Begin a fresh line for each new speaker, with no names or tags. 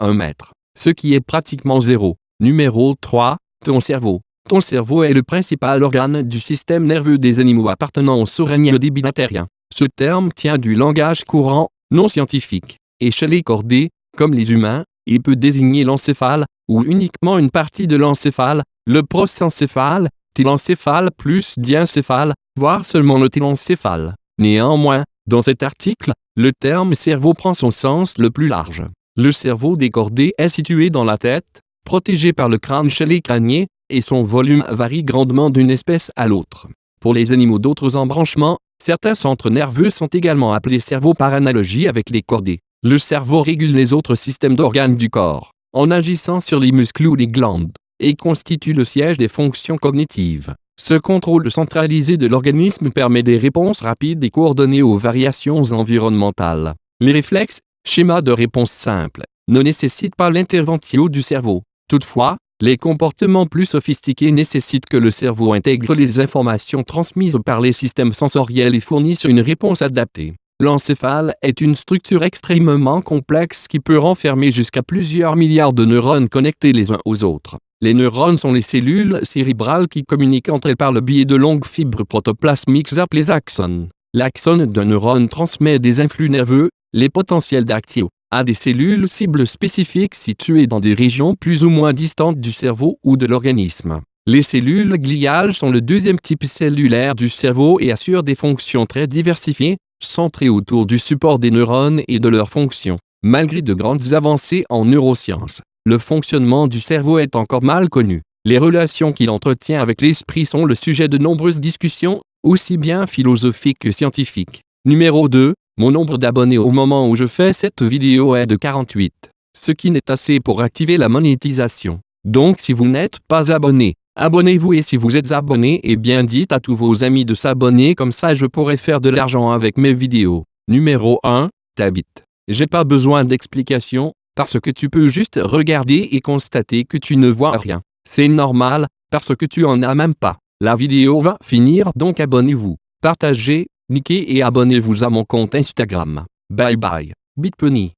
1 mètre. ce qui est pratiquement zéro. Numéro 3. Ton cerveau. Ton cerveau est le principal organe du système nerveux des animaux appartenant au sous-règne des binatériens. Ce terme tient du langage courant, non scientifique, et chez les chordés, comme les humains, il peut désigner l'encéphale, ou uniquement une partie de l'encéphale, le prosencéphale, télencéphale plus diencéphale, voire seulement le télencéphale. Néanmoins, dans cet article, le terme cerveau prend son sens le plus large. Le cerveau des chordés est situé dans la tête, protégé par le crâne chez les crâniers, et son volume varie grandement d'une espèce à l'autre. Pour les animaux d'autres embranchements, certains centres nerveux sont également appelés cerveaux par analogie avec les chordés. Le cerveau régule les autres systèmes d'organes du corps, en agissant sur les muscles ou les glandes, et constitue le siège des fonctions cognitives. Ce contrôle centralisé de l'organisme permet des réponses rapides et coordonnées aux variations environnementales. Les réflexes, schémas de réponse simples, ne nécessitent pas l'intervention du cerveau. Toutefois, les comportements plus sophistiqués nécessitent que le cerveau intègre les informations transmises par les systèmes sensoriels et fournisse une réponse adaptée. L'encéphale est une structure extrêmement complexe qui peut renfermer jusqu'à plusieurs milliards de neurones connectés les uns aux autres. Les neurones sont les cellules cérébrales qui communiquent entre elles par le biais de longues fibres protoplasmiques appelées axones. L'axone d'un neurone transmet des influx nerveux, les potentiels d'actio, à des cellules cibles spécifiques situées dans des régions plus ou moins distantes du cerveau ou de l'organisme. Les cellules gliales sont le deuxième type cellulaire du cerveau et assurent des fonctions très diversifiées, centrées autour du support des neurones et de leurs fonctions. Malgré de grandes avancées en neurosciences, le fonctionnement du cerveau est encore mal connu. Les relations qu'il entretient avec l'esprit sont le sujet de nombreuses discussions, aussi bien philosophiques que scientifiques. Numéro 2. Mon nombre d'abonnés au moment où je fais cette vidéo est de 48, ce qui n'est assez pour activer la monétisation. Donc si vous n'êtes pas abonné, abonnez-vous et si vous êtes abonné, eh bien dites à tous vos amis de s'abonner, comme ça je pourrai faire de l'argent avec mes vidéos. Numéro 1. T'habites. J'ai pas besoin d'explication, parce que tu peux juste regarder et constater que tu ne vois rien. C'est normal, parce que tu en as même pas. La vidéo va finir, donc abonnez-vous, partagez, likez et abonnez-vous à mon compte Instagram. Bye bye. BitPony.